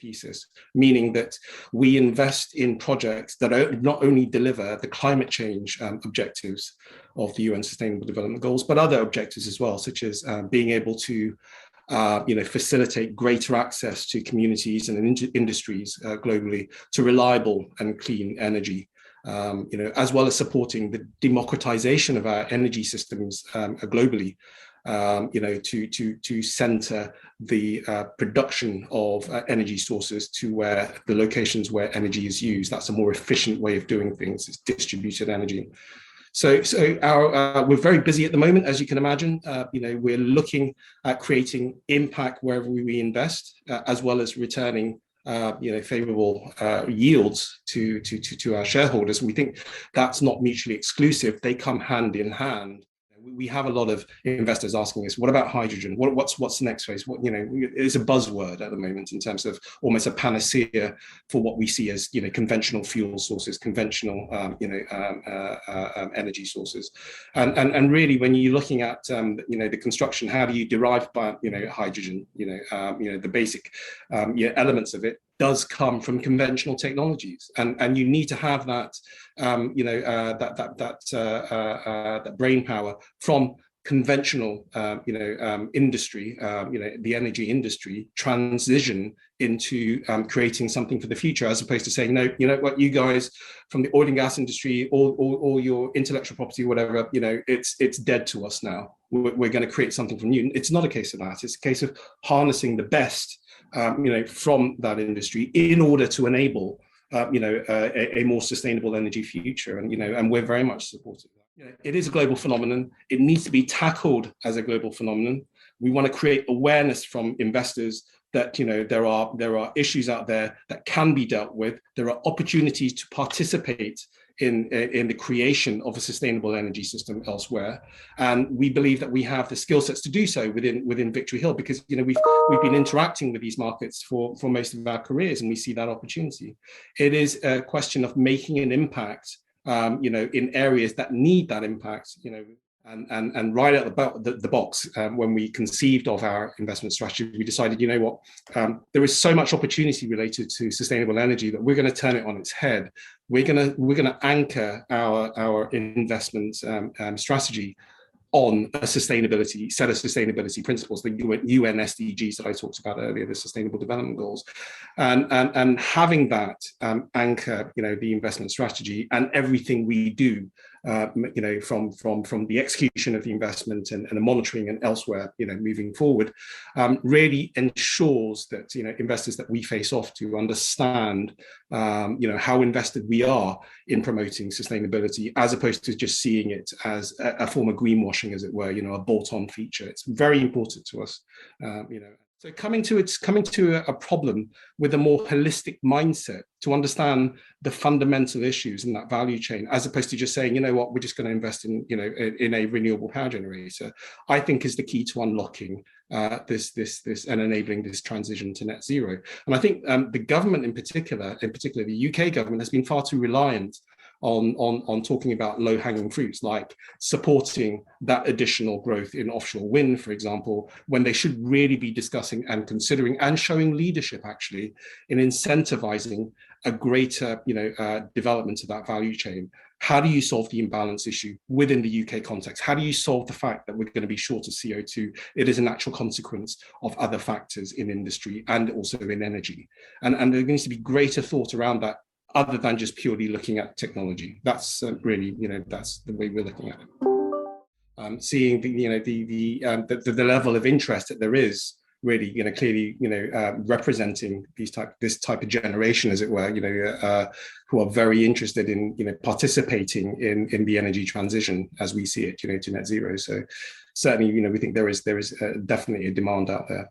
thesis, meaning that we invest in projects that not only deliver the climate change objectives of the UN Sustainable Development Goals, but other objectives as well, such as being able to facilitate greater access to communities and industries globally to reliable and clean energy, as well as supporting the democratization of our energy systems globally. To center the production of energy sources to where the locations where energy is used. That's a more efficient way of doing things. It's distributed energy. So we're very busy at the moment, as you can imagine. We're looking at creating impact wherever we invest, as well as returning favorable yields to our shareholders. And we think that's not mutually exclusive. They come hand in hand. We have a lot of investors asking us, what about hydrogen? What's the next phase? It's a buzzword at the moment in terms of almost a panacea for what we see as conventional fuel sources, conventional energy sources, and really when you're looking at the construction, how do you derive hydrogen? The basic elements of it does come from conventional technologies, and you need to have that that brain power from conventional industry, the energy industry, transition into creating something for the future, as opposed to saying, no, what, you guys from the oil and gas industry, or your intellectual property, whatever, it's dead to us now. We're going to create something from new. It's not a case of that. It's a case of harnessing the best from that industry in order to enable a more sustainable energy future, and we're very much supportive of that. It is a global phenomenon. It needs to be tackled as a global phenomenon. We want to create awareness from investors that there are issues out there that can be dealt with. There are opportunities to participate in the creation of a sustainable energy system elsewhere, and we believe that we have the skill sets to do so within Victory Hill, because we've been interacting with these markets for most of our careers, and we see that opportunity. It is a question of making an impact, in areas that need that impact, and right out the box, when we conceived of our investment strategy, we decided, there is so much opportunity related to sustainable energy that we're going to turn it on its head. We're going to anchor our investment strategy on a set of sustainability principles, the UN SDGs that I talked about earlier, the Sustainable Development Goals, and having that anchor, the investment strategy and everything we do, from the execution of the investment and the monitoring and elsewhere, moving forward, really ensures that investors that we face off to understand, how invested we are in promoting sustainability, as opposed to just seeing it as a form of greenwashing, as it were, a bolt-on feature. It's very important to us, So coming to a problem with a more holistic mindset to understand the fundamental issues in that value chain, as opposed to just saying, we're just going to invest in a renewable power generator, I think is the key to unlocking this and enabling this transition to net zero. And I think the government in particular the UK government, has been far too reliant on talking about low-hanging fruits, like supporting that additional growth in offshore wind, for example, when they should really be discussing and considering and showing leadership actually in incentivizing a greater development of that value chain. How do you solve the imbalance issue within the UK context? How do you solve the fact that we're going to be short of CO2? It is a natural consequence of other factors in industry and also in energy. And there needs to be greater thought around that, other than just purely looking at technology. That's really, that's the way we're looking at it. Seeing the level of interest that there is, really, clearly, representing this type of generation, as it were, who are very interested in, participating in the energy transition as we see it, to net zero. So certainly, we think there is definitely a demand out there.